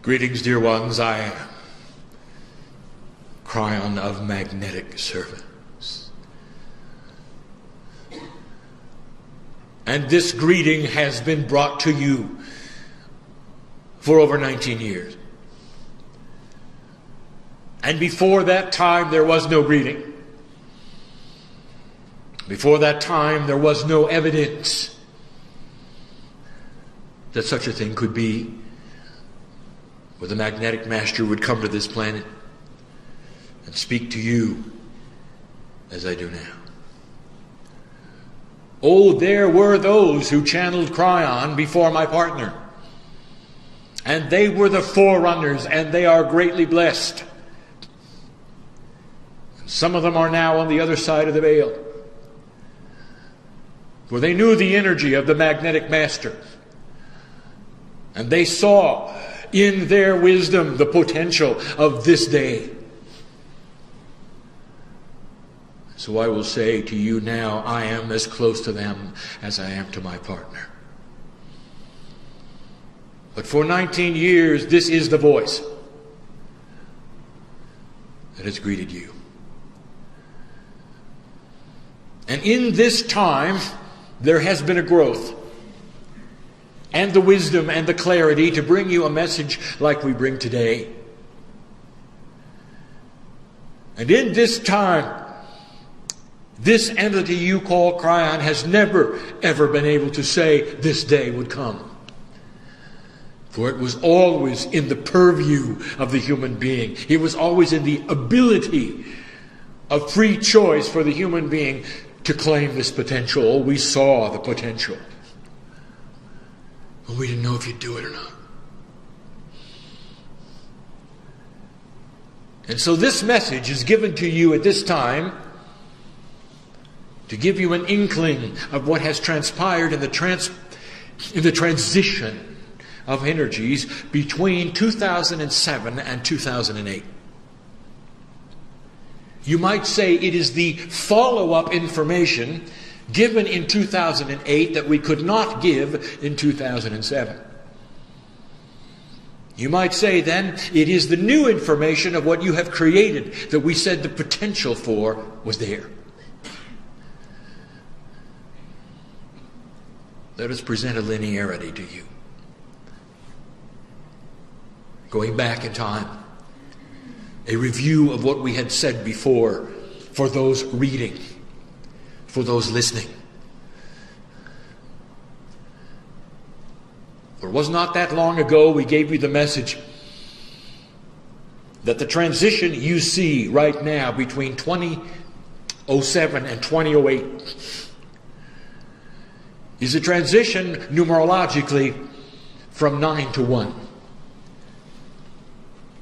Greetings, dear ones. I am Kryon of magnetic servants. And this greeting has been brought to you for over 19 years. And before that time, there was no greeting. Before that time, there was no evidence that such a thing could be, where the magnetic master would come to this planet and speak to you as I do now. Oh, there were those who channeled Kryon before my partner. And they were the forerunners, and they are greatly blessed. Some of them are now on the other side of the veil, for they knew the energy of the magnetic master. And they saw in their wisdom the potential of this day. So I will say to you now, I am as close to them as I am to my partner. But for 19 years, this is the voice that has greeted you. And in this time, there has been a growth and the wisdom and the clarity to bring you a message like we bring today. And in this time, this entity you call Kryon has never, ever been able to say this day would come. For it was always in the purview of the human being. It was always in the ability of free choice for the human being to claim this potential. Oh, we saw the potential. But we didn't know if you'd do it or not. And so this message is given to you at this time to give you an inkling of what has transpired in the transition of energies between 2007 and 2008. You might say it is the follow-up information given in 2008 that we could not give in 2007. You might say then it is the new information of what you have created that we said the potential for was there. Let us present a linearity to you. Going back in time, a review of what we had said before for those reading, for those listening. For it was not that long ago we gave you the message that the transition you see right now between 2007 and 2008 is a transition numerologically from 9 to 1.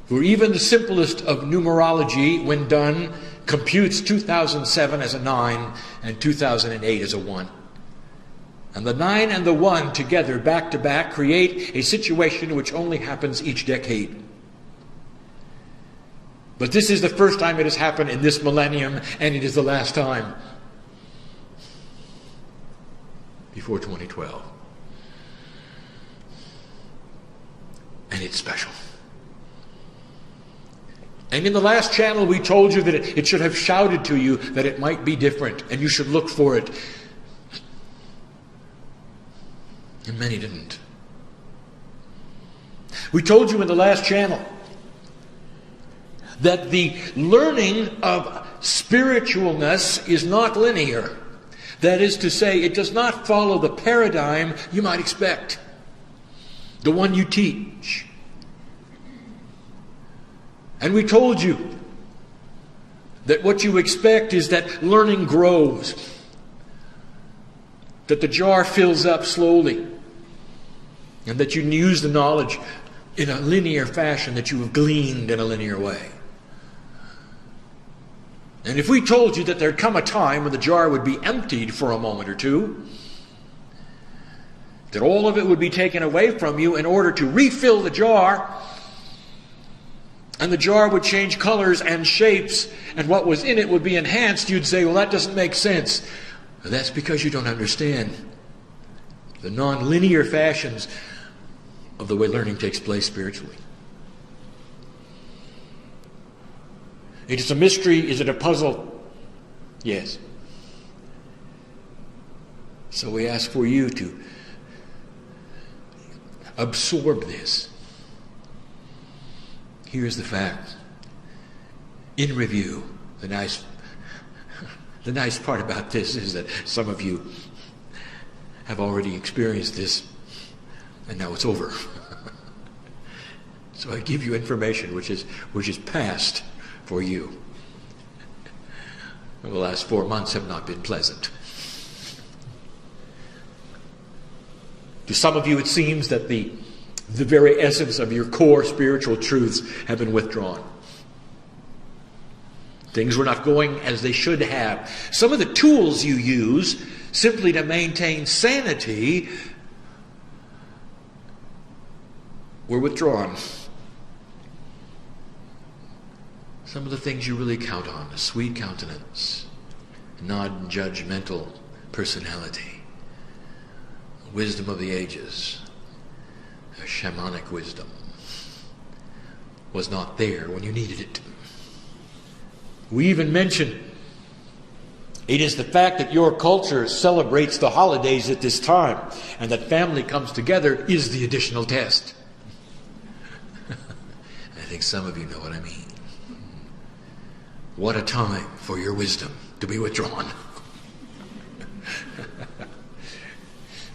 For even the simplest of numerology, when done, computes 2007 as a 9 and 2008 as a 1. And the 9 and the 1 together, back to back, create a situation which only happens each decade. But this is the first time it has happened in this millennium, and it is the last time before 2012. And it's special. And in the last channel, we told you that it should have shouted to you that it might be different, and you should look for it. And many didn't. We told you in the last channel that the learning of spiritualness is not linear. That is to say, it does not follow the paradigm you might expect, the one you teach. And we told you that what you expect is that learning grows, that the jar fills up slowly, and that you use the knowledge in a linear fashion that you have gleaned in a linear way. And if we told you that there'd come a time when the jar would be emptied for a moment or two, that all of it would be taken away from you in order to refill the jar, and the jar would change colors and shapes, and what was in it would be enhanced, you'd say, well, that doesn't make sense. Well, that's because you don't understand the non-linear fashions of the way learning takes place spiritually. It is a mystery. Is it a puzzle? Yes. So we ask for you to absorb this. Here's the fact. In review, the nice part about this is that some of you have already experienced this, and now it's over. So I give you information which is past for you. The last 4 months have not been pleasant. To some of you, it seems that the very essence of your core spiritual truths have been withdrawn. Things were not going as they should have. Some of the tools you use simply to maintain sanity were withdrawn. Some of the things you really count on: a sweet countenance, non-judgmental personality, wisdom of the ages, a shamanic wisdom, was not there when you needed it. We even mentioned it is the fact that your culture celebrates the holidays at this time and that family comes together is the additional test. I think some of you know what I mean. What a time for your wisdom to be withdrawn.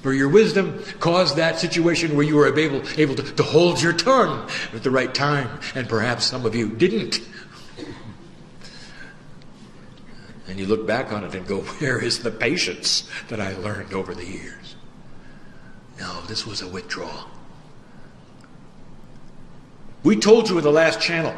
For your wisdom caused that situation where you were able to hold your tongue at the right time, and perhaps some of you didn't. And you look back on it and go, where is the patience that I learned over the years? No, this was a withdrawal. We told you in the last channel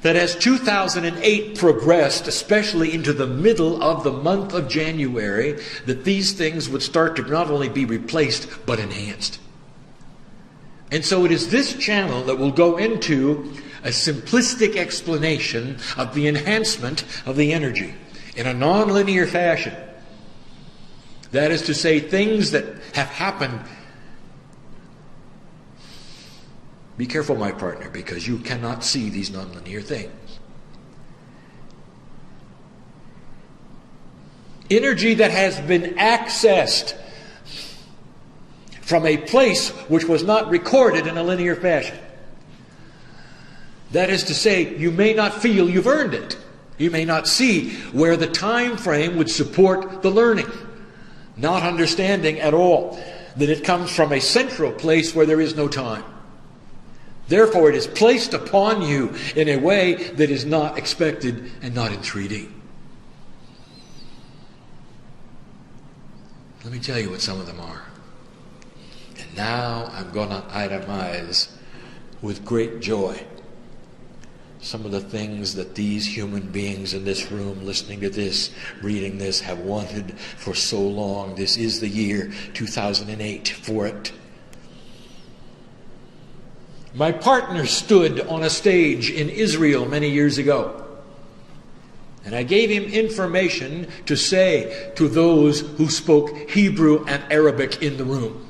that as 2008 progressed, especially into the middle of the month of January, that these things would start to not only be replaced, but enhanced. And so it is this channel that will go into a simplistic explanation of the enhancement of the energy in a non-linear fashion. That is to say, things that have happened. Be careful, my partner, because you cannot see these non-linear things. Energy that has been accessed from a place which was not recorded in a linear fashion. That is to say, you may not feel you've earned it. You may not see where the time frame would support the learning. Not understanding at all that it comes from a central place where there is no time. Therefore, it is placed upon you in a way that is not expected and not in 3D. Let me tell you what some of them are. And now I'm going to itemize with great joy some of the things that these human beings in this room, listening to this, reading this, have wanted for so long. This is the year 2008 for it. My partner stood on a stage in Israel many years ago, and I gave him information to say to those who spoke Hebrew and Arabic in the room.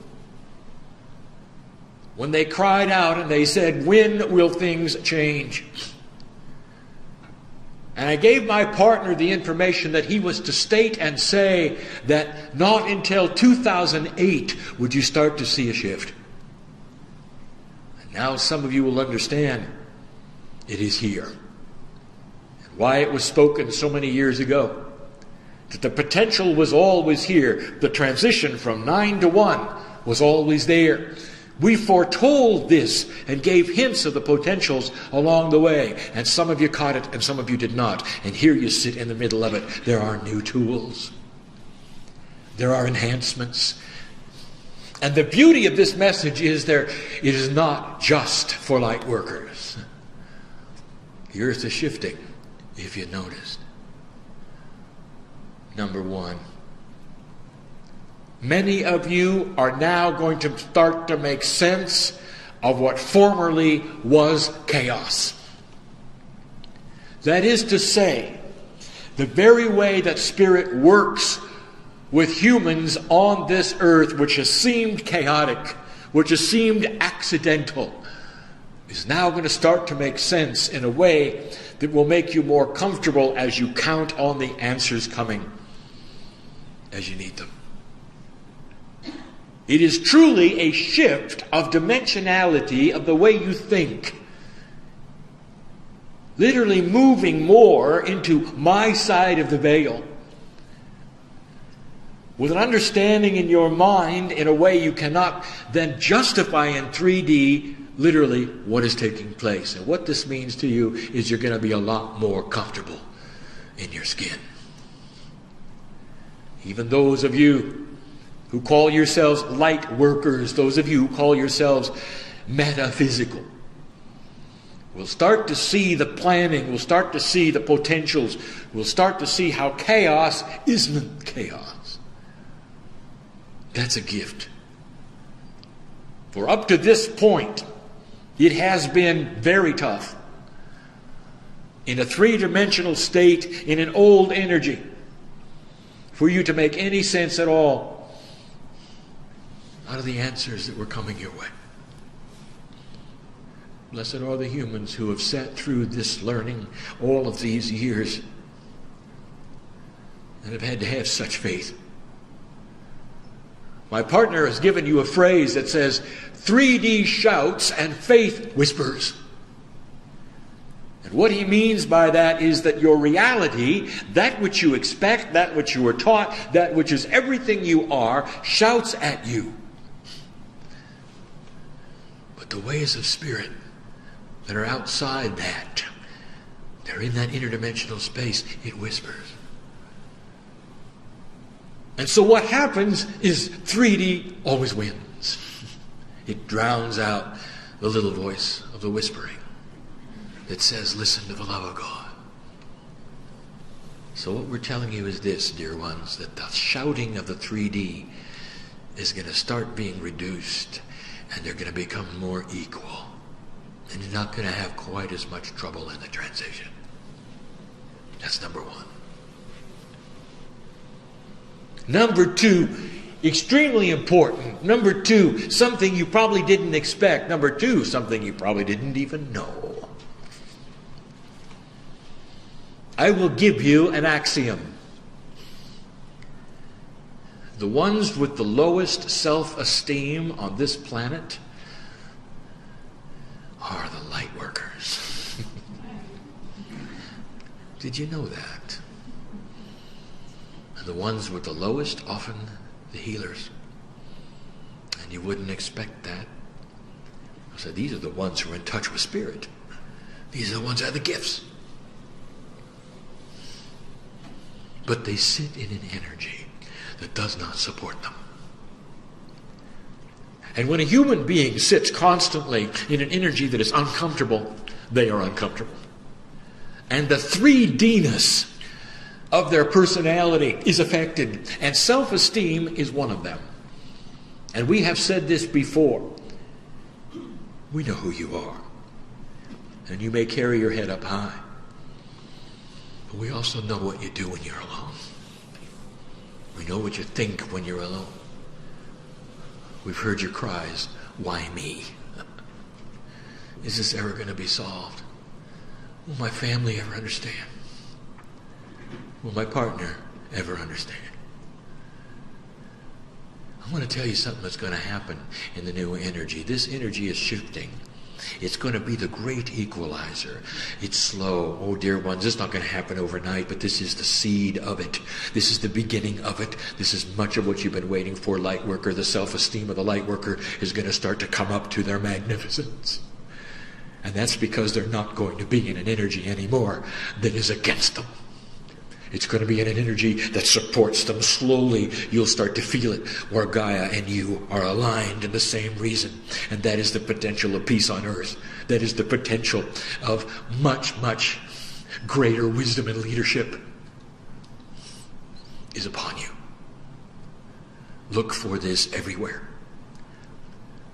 When they cried out and they said, "When will things change?" And I gave my partner the information that he was to state and say that not until 2008 would you start to see a shift. And now some of you will understand it is here. And why it was spoken so many years ago. That the potential was always here. The transition from 9 to 1 was always there. We foretold this and gave hints of the potentials along the way. And some of you caught it and some of you did not. And here you sit in the middle of it. There are new tools. There are enhancements. And the beauty of this message is it is not just for light workers. The earth is shifting, if you noticed. Number one. Many of you are now going to start to make sense of what formerly was chaos. That is to say, the very way that Spirit works with humans on this earth, which has seemed chaotic, which has seemed accidental, is now going to start to make sense in a way that will make you more comfortable as you count on the answers coming as you need them. It is truly a shift of dimensionality of the way you think. Literally moving more into my side of the veil. With an understanding in your mind in a way you cannot then justify in 3D literally what is taking place. And what this means to you is you're going to be a lot more comfortable in your skin. Even those of you who call yourselves light workers, those of you who call yourselves metaphysical, we'll start to see the planning, we'll start to see the potentials, we'll start to see how chaos isn't chaos. That's a gift. For up to this point, it has been very tough. In a three-dimensional state, in an old energy, for you to make any sense at all out of the answers that were coming your way. Blessed are the humans who have sat through this learning all of these years and have had to have such faith. My partner has given you a phrase that says, 3D shouts and faith whispers. And what he means by that is that your reality, that which you expect, that which you were taught, that which is everything you are, shouts at you. But the ways of spirit that are outside that, they're in that interdimensional space, it whispers. And so what happens is 3D always wins. It drowns out the little voice of the whispering that says, listen to the love of God. So what we're telling you is this, dear ones, that the shouting of the 3D is going to start being reduced, and they're going to become more equal. And you're not going to have quite as much trouble in the transition. That's number one. Number two, extremely important. Number two, something you probably didn't expect. Number two, something you probably didn't even know. I will give you an axiom. The ones with the lowest self-esteem on this planet are the light workers. Did you know that? And the ones with the lowest, often the healers. And you wouldn't expect that. So these are the ones who are in touch with spirit. These are the ones that have the gifts. But they sit in an energy that does not support them. And when a human being sits constantly in an energy that is uncomfortable, they are uncomfortable. And the 3D-ness of their personality is affected. And self-esteem is one of them. And we have said this before. We know who you are. And you may carry your head up high. But we also know what you do when you're alone. We know what you think when you're alone. We've heard your cries, why me? Is this ever going to be solved? Will my family ever understand? Will my partner ever understand? I want to tell you something that's going to happen in the new energy. This energy is shifting. It's going to be the great equalizer. It's slow. Oh, dear ones, it's not going to happen overnight, but this is the seed of it. This is the beginning of it. This is much of what you've been waiting for, light worker. The self-esteem of the light worker is going to start to come up to their magnificence. And that's because they're not going to be in an energy anymore that is against them. It's going to be in an energy that supports them. Slowly, you'll start to feel it, where Gaia and you are aligned in the same reason. And that is the potential of peace on earth. That is the potential of much, much greater wisdom and leadership is upon you. Look for this everywhere.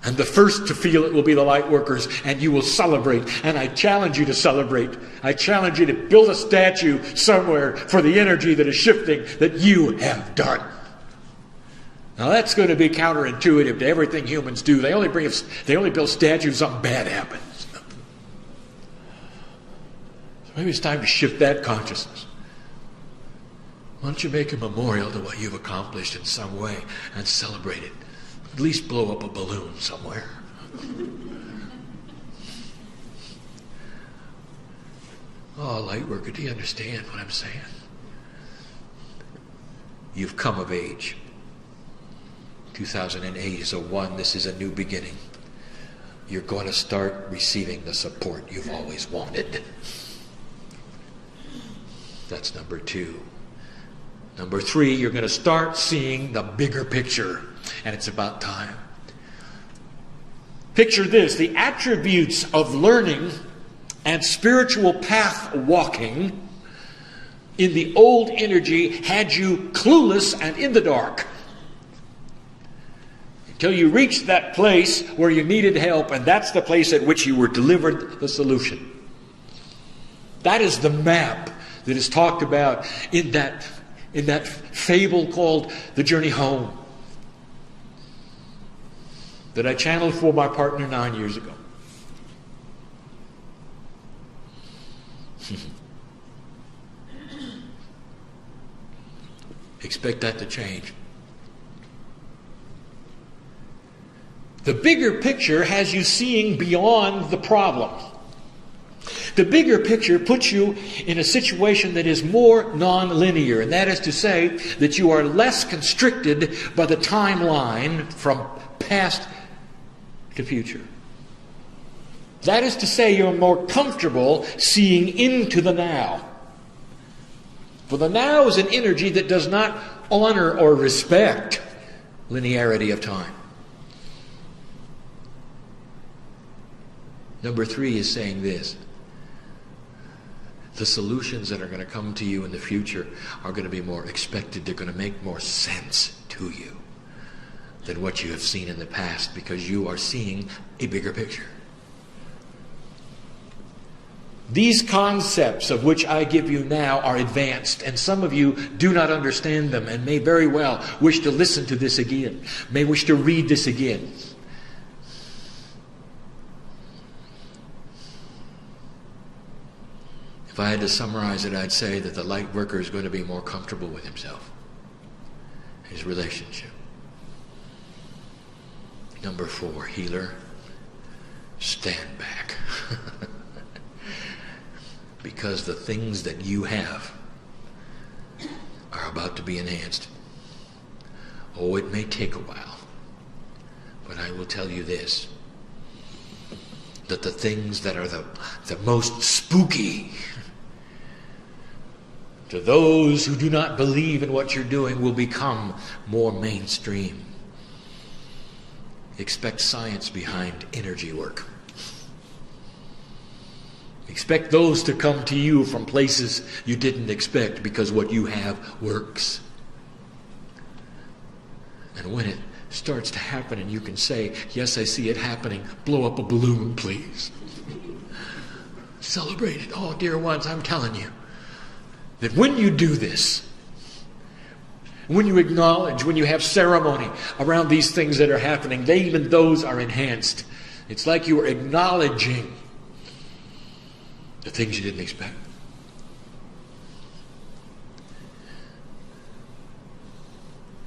And the first to feel it will be the light workers, and you will celebrate. And I challenge you to celebrate. I challenge you to build a statue somewhere for the energy that is shifting that you have done. Now that's going to be counterintuitive to everything humans do. They only build statues if something bad happens. Maybe it's time to shift that consciousness. Why don't you make a memorial to what you've accomplished in some way and celebrate it? At least blow up a balloon somewhere. Oh, light worker, do you understand what I'm saying? You've come of age. 2008 is a one. This is a new beginning. You're going to start receiving the support you've always wanted. That's number 2. Number 3, you're going to start seeing the bigger picture, and it's about time. Picture this: the attributes of learning and spiritual path walking in the old energy had you clueless and in the dark until you reached that place where you needed help, and that's the place at which you were delivered the solution. That is the map that is talked about in that fable called The Journey Home that I channeled for my partner 9 years ago. Expect that to change. The bigger picture has you seeing beyond the problem. The bigger picture puts you in a situation that is more non-linear, and that is to say that you are less constricted by the timeline from past to future. That is to say, you're more comfortable seeing into the now. For the now is an energy that does not honor or respect linearity of time. Number 3 is saying this: the solutions that are going to come to you in the future are going to be more expected. They're going to make more sense to you than what you have seen in the past, because you are seeing a bigger picture. These concepts of which I give you now are advanced, and some of you do not understand them and may very well wish to listen to this again, may wish to read this again. If I had to summarize it, I'd say that the light worker is going to be more comfortable with himself, his relationship. Number 4, healer, stand back. Because the things that you have are about to be enhanced. Oh, it may take a while, but I will tell you this, that the things that are the most spooky to those who do not believe in what you're doing will become more mainstream. Expect science behind energy work. Expect those to come to you from places you didn't expect, because what you have works. And when it starts to happen and you can say, yes, I see it happening, blow up a balloon, please. Celebrate it. Oh, dear ones, I'm telling you that when you do this, when you acknowledge, when you have ceremony around these things that are happening, even those are enhanced. It's like you are acknowledging the things you didn't expect.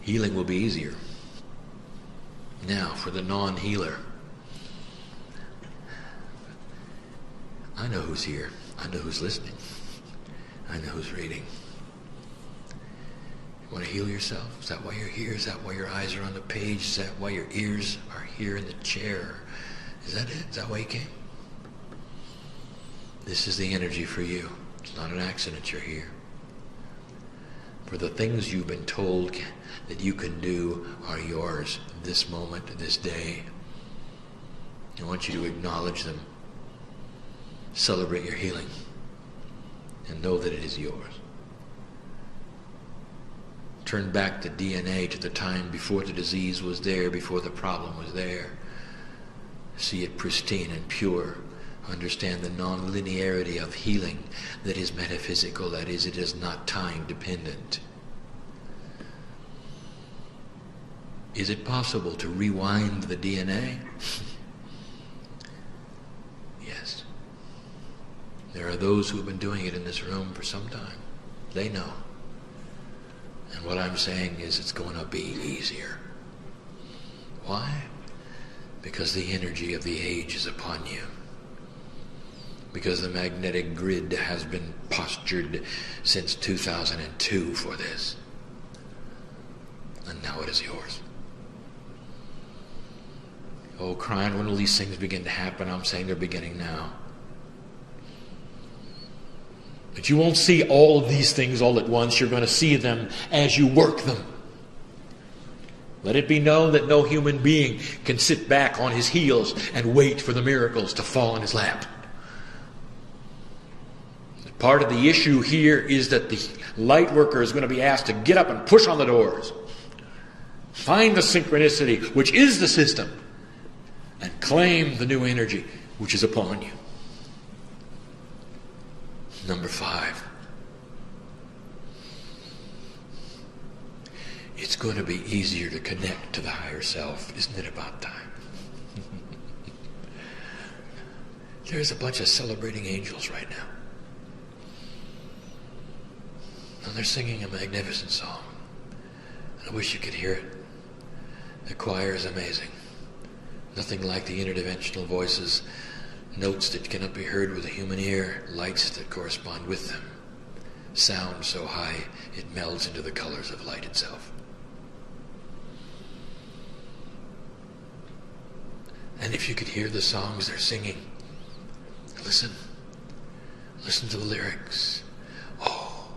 Healing will be easier. Now, for the non-healer, I know who's here. I know who's listening. I know who's reading. You want to heal yourself? Is that why you're here? Is that why your eyes are on the page? Is that why your ears are here in the chair? Is that it? Is that why you came? This is the energy for you. It's not an accident you're here. For the things you've been told that you can do are yours this moment, this day. I want you to acknowledge them. Celebrate your healing. And know that it is yours. Turn back the DNA to the time before the disease was there, before the problem was there. See it pristine and pure. Understand the non-linearity of healing that is metaphysical, that is, it is not time dependent. Is it possible to rewind the DNA? Yes. There are those who have been doing it in this room for some time. They know. And what I'm saying is it's going to be easier. Why? Because the energy of the age is upon you. Because the magnetic grid has been postured since 2002 for this. And now it is yours. Oh, Kryon, when will these things begin to happen? I'm saying they're beginning now. But you won't see all of these things all at once. You're going to see them as you work them. Let it be known that no human being can sit back on his heels and wait for the miracles to fall in his lap. Part of the issue here is that the light worker is going to be asked to get up and push on the doors. Find the synchronicity, which is the system, and claim the new energy which is upon you. Number 5. It's going to be easier to connect to the higher self. Isn't it about time? There's a bunch of celebrating angels right now. And they're singing a magnificent song. I wish you could hear it. The choir is amazing. Nothing like the interdimensional voices, notes that cannot be heard with the human ear, lights that correspond with them, sound so high it melds into the colors of light itself. And if you could hear the songs they're singing, listen to the lyrics. Oh,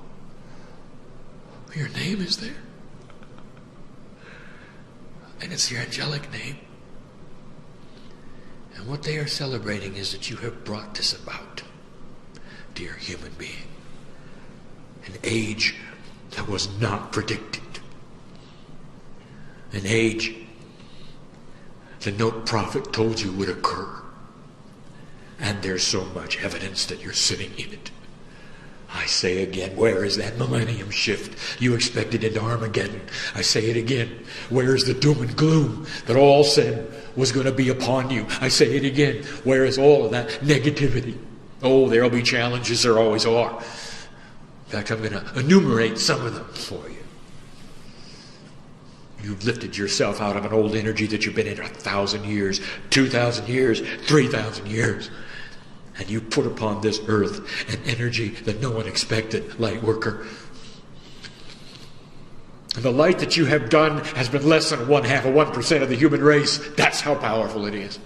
your name is there. And it's your angelic name. And what they are celebrating is that you have brought this about, dear human being. An age that was not predicted. An age that no prophet told you would occur. And there's so much evidence that you're sitting in it. I say again, where is that millennium shift you expected into Armageddon? I say it again, where is the doom and gloom that all said was going to be upon you? I say it again, where is all of that negativity? Oh, there'll be challenges, there always are. In fact, I'm going to enumerate some of them for you. You've lifted yourself out of an old energy that you've been in 1,000 years, 2,000 years, 3,000 years. And you put upon this earth an energy that no one expected, light worker. And the light that you have done has been less than 1% of the human race. That's how powerful it is.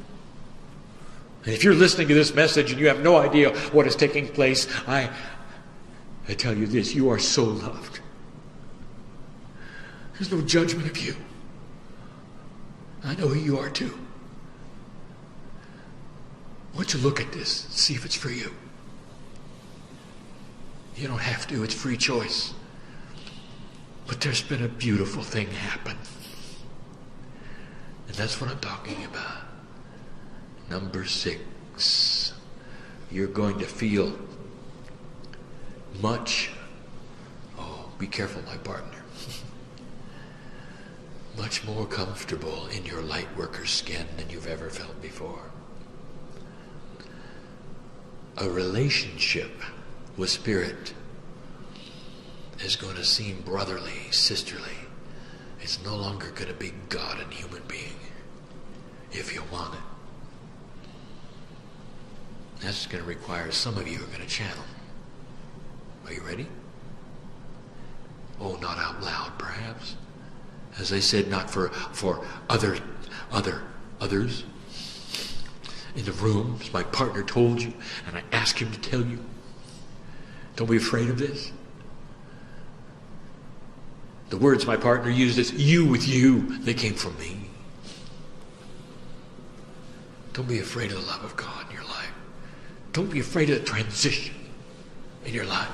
And if you're listening to this message and you have no idea what is taking place, I tell you this, you are so loved. There's no judgment of you. I know who you are too. Why don't you look at this, see if it's for you. You don't have to, it's free choice. But there's been a beautiful thing happen. And that's what I'm talking about. Number 6. You're going to feel much, be careful, my partner, much more comfortable in your light worker's skin than you've ever felt before. A relationship with Spirit is going to seem brotherly, sisterly. It's no longer going to be God and human being, if you want it. That's going to require some of you are going to channel. Are you ready? Oh, not out loud, perhaps. As I said, not for others in the room, as my partner told you, and I asked him to tell you. Don't be afraid of this. The words my partner used is you with you. They came from me. Don't be afraid of the love of God in your life. Don't be afraid of the transition in your life.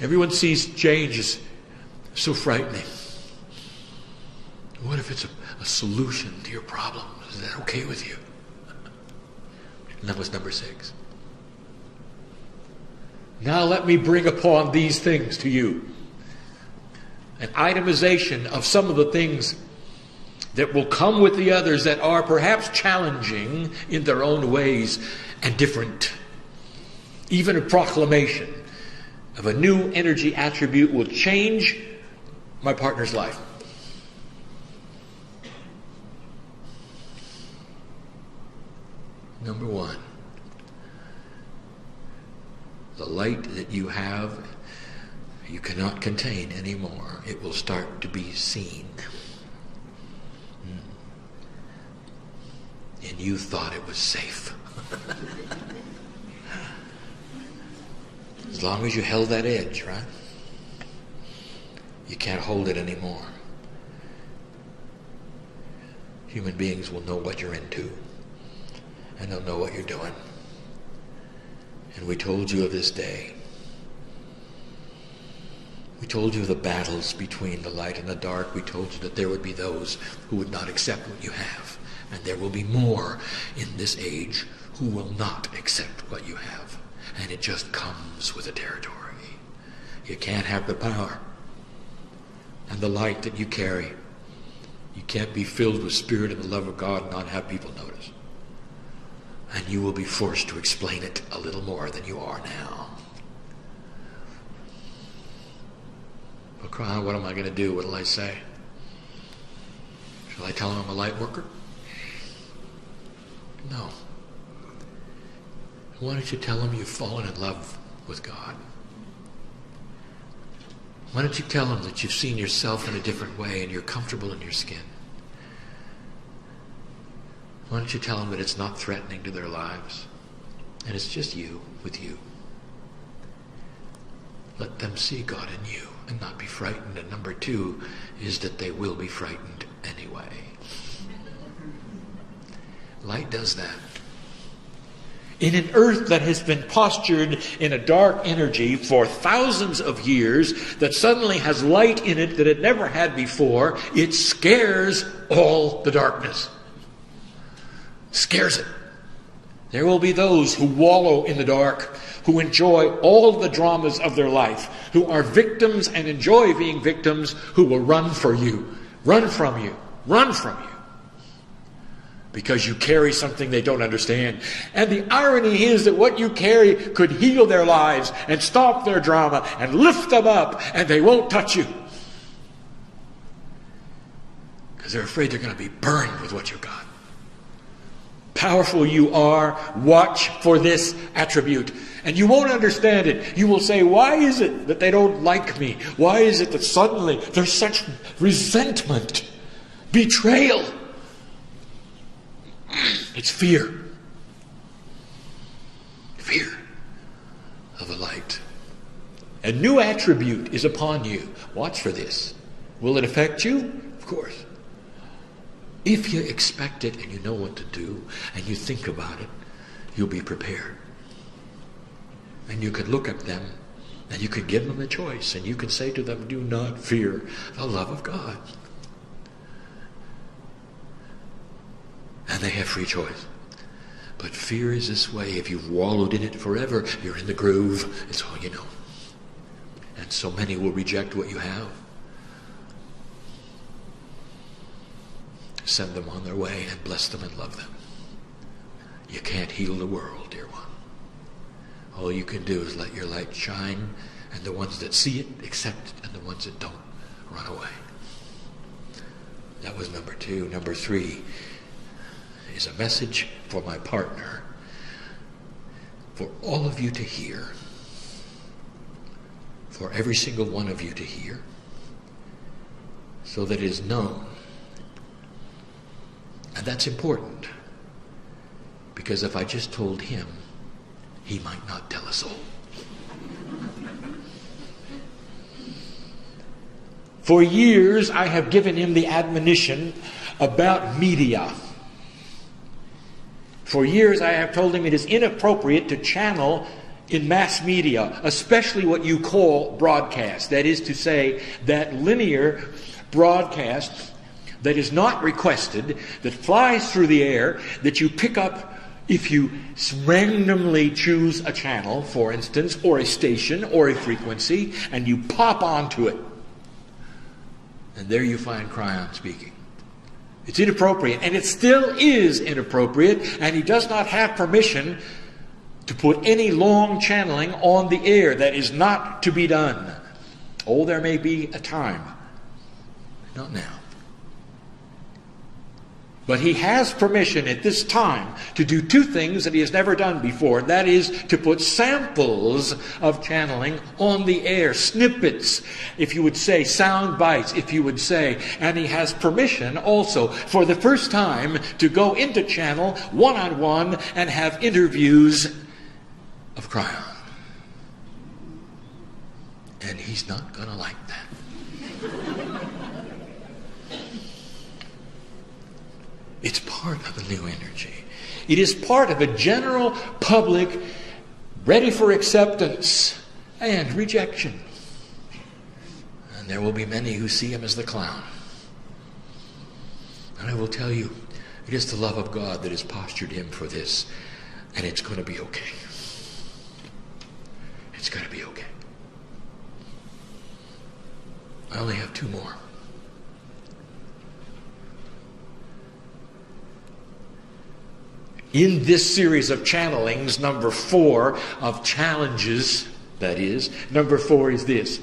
Everyone sees change as so frightening. What if it's a solution to your problem? Is that okay with you? And that was number 6. Now let me bring upon these things to you. An itemization of some of the things that will come with the others that are perhaps challenging in their own ways and different. Even a proclamation of a new energy attribute will change my partner's life. Number one, the light that you have, you cannot contain anymore. It will start to be seen. And you thought it was safe. As long as you held that edge, right? You can't hold it anymore. Human beings will know what you're into. And they'll know what you're doing. And we told you of this day. We told you of the battles between the light and the dark. We told you that there would be those who would not accept what you have. And there will be more in this age who will not accept what you have. And it just comes with the territory. You can't have the power and the light that you carry. You can't be filled with spirit and the love of God and not have people notice. And you will be forced to explain it a little more than you are now. But Kryon, what am I going to do? What will I say? Shall I tell him I'm a light worker? No. Why don't you tell him you've fallen in love with God? Why don't you tell him that you've seen yourself in a different way and you're comfortable in your skin? Why don't you tell them that it's not threatening to their lives and it's just you with you? Let them see God in you and not be frightened. And number two is that they will be frightened anyway. Light does that. In an earth that has been postured in a dark energy for thousands of years, that suddenly has light in it that it never had before, it scares all the darkness. Scares it. There will be those who wallow in the dark, who enjoy all the dramas of their life, who are victims and enjoy being victims, who will run for you, run from you, run from you. Because you carry something they don't understand. And the irony is that what you carry could heal their lives and stop their drama and lift them up, and they won't touch you. Because they're afraid they're going to be burned with what you've got. Powerful you are, watch for this attribute. And you won't understand it. You will say, why is it that they don't like me? Why is it that suddenly there's such resentment, betrayal? It's fear. Fear of the light. A new attribute is upon you. Watch for this. Will it affect you? Of course. If you expect it and you know what to do and you think about it, you'll be prepared. And you could look at them and you could give them a choice and you could say to them, do not fear the love of God. And they have free choice. But fear is this way. If you've wallowed in it forever, you're in the groove. It's all you know. And so many will reject what you have. Send them on their way and bless them and love them. You can't heal the world, dear one. All you can do is let your light shine, and the ones that see it accept it, and the ones that don't run away. That was number two. Number three is a message for my partner, for all of you to hear, for every single one of you to hear, so that it is known. And that's important, because if I just told him, he might not tell us all. For years, I have given him the admonition about media. For years, I have told him it is inappropriate to channel in mass media, especially what you call broadcast. That is to say, that linear broadcast that is not requested, that flies through the air, that you pick up if you randomly choose a channel, for instance, or a station, or a frequency, and you pop onto it. And there you find Kryon speaking. It's inappropriate, and it still is inappropriate, and he does not have permission to put any long channeling on the air. That is not to be done. Oh, there may be a time. Not now. But he has permission at this time to do two things that he has never done before. And that is to put samples of channeling on the air, snippets, if you would say, sound bites, if you would say. And he has permission also for the first time to go into channel one-on-one and have interviews of Kryon. And he's not going to like that. It's part of a new energy. It is part of a general public ready for acceptance and rejection. And there will be many who see him as the clown. And I will tell you, it is the love of God that has postured him for this. And it's going to be okay. It's going to be okay. I only have two more. In this series of channelings, number 4 of challenges, that is, number 4 is this.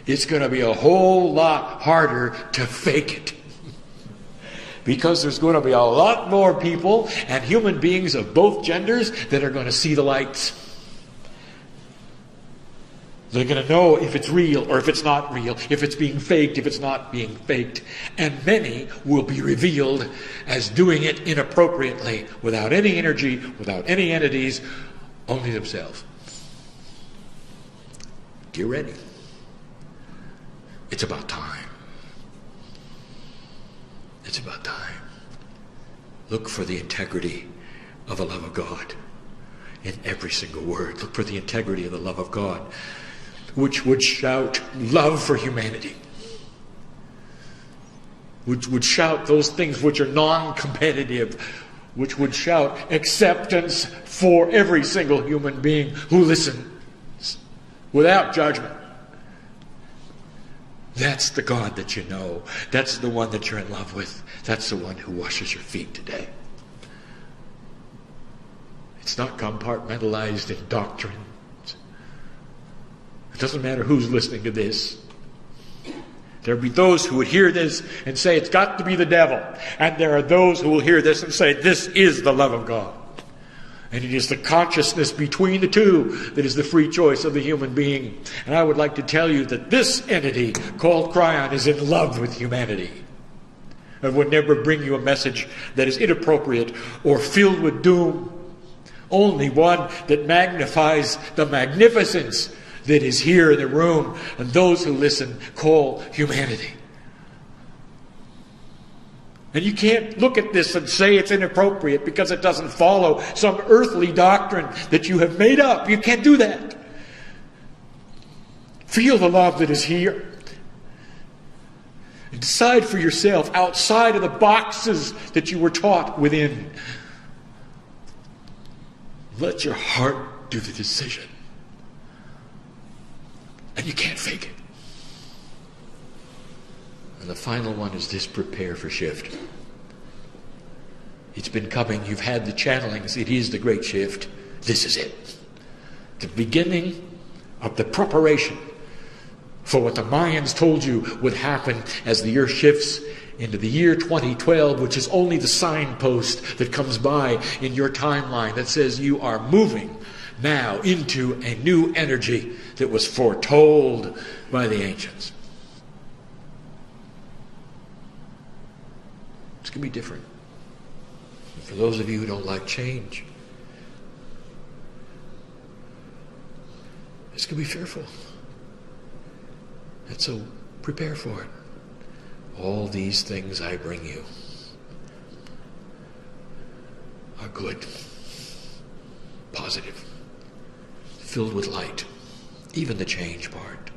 It's going to be a whole lot harder to fake it. Because there's going to be a lot more people and human beings of both genders that are going to see the lights. They're going to know if it's real or if it's not real, if it's being faked, if it's not being faked. And many will be revealed as doing it inappropriately, without any energy, without any entities, only themselves. Get ready. It's about time. It's about time. Look for the integrity of the love of God in every single word. Look for the integrity of the love of God, which would shout love for humanity, which would shout those things which are non-competitive, which would shout acceptance for every single human being who listens without judgment. That's the God that you know. That's the one that you're in love with. That's the one who washes your feet today. It's not compartmentalized in doctrine. It doesn't matter who's listening to this. There will be those who would hear this and say it's got to be the devil. And there are those who will hear this and say this is the love of God. And it is the consciousness between the two that is the free choice of the human being. And I would like to tell you that this entity called Kryon is in love with humanity. And would never bring you a message that is inappropriate or filled with doom. Only one that magnifies the magnificence that is here in the room, and those who listen call humanity. And you can't look at this and say it's inappropriate because it doesn't follow some earthly doctrine that you have made up. You can't do that. Feel the love that is here. And decide for yourself outside of the boxes that you were taught within. Let your heart do the decision. And you can't fake it. And the final one is this: prepare for shift. It's been coming. You've had the channelings. It is the great shift. This is it. The beginning of the preparation for what the Mayans told you would happen as the year shifts into the year 2012, which is only the signpost that comes by in your timeline that says you are moving now into a new energy that was foretold by the ancients. It's going to be different. For those of you who don't like change, it's going to be fearful. And so prepare for it. All these things I bring you are good, positive, filled with light. Even the change part.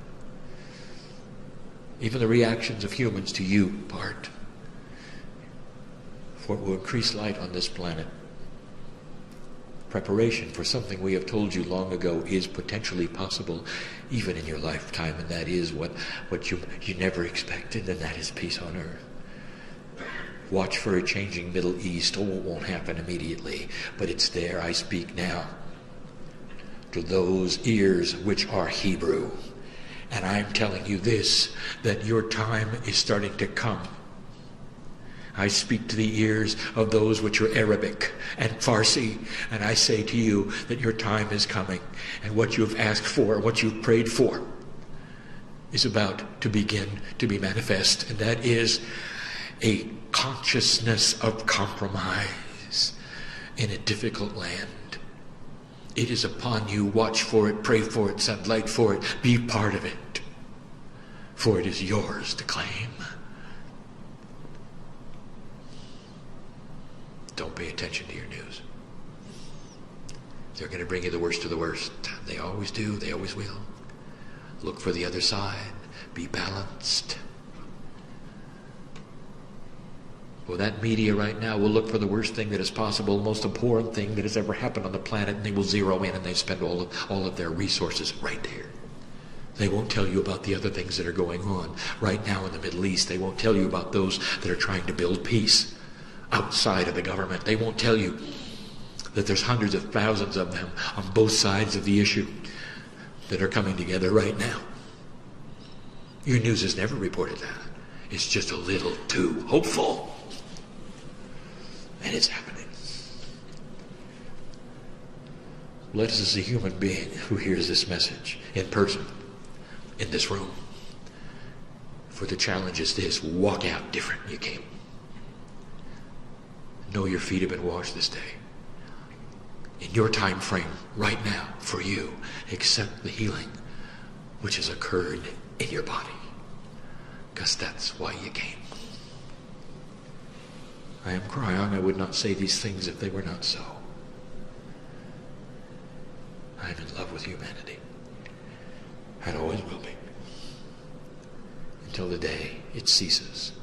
Even the reactions of humans to you part. For it will increase light on this planet. preparation for something we have told you long ago is potentially possible even in your lifetime, and that is what you never expected, and that is peace on earth. Watch for a changing Middle East. Oh, it won't happen immediately, but it's there. I speak now to those ears which are Hebrew, and I'm telling you this, that your time is starting to come. I speak to the ears of those which are Arabic and Farsi, and I say to you that your time is coming, and what you have asked for, what you've prayed for, is about to begin to be manifest, and that is a consciousness of compromise in a difficult land. It is upon you. Watch for it, pray for it, send light for it, be part of it, for it is yours to claim. Don't pay attention to your news. They're going to bring you the worst of the worst. They always do. They always will. Look for the other side. Be balanced. Well, that media right now will look for the worst thing that is possible, the most abhorrent thing that has ever happened on the planet, and they will zero in and they spend all of their resources right there. They won't tell you about the other things that are going on right now in the Middle East. They won't tell you about those that are trying to build peace outside of the government. They won't tell you that there's hundreds of thousands of them on both sides of the issue that are coming together right now. Your news has never reported that. It's just a little too hopeful. And it's happening. Let us, as a human being who hears this message in person, in this room, for the challenge is this: walk out different than you came. Know your feet have been washed this day. In your time frame, right now, for you, accept the healing which has occurred in your body. Because that's why you came. I am Kryon. I would not say these things if they were not so. I am in love with humanity. And always will be. Until the day it ceases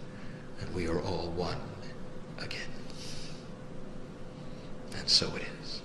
and we are all one again. And so it is.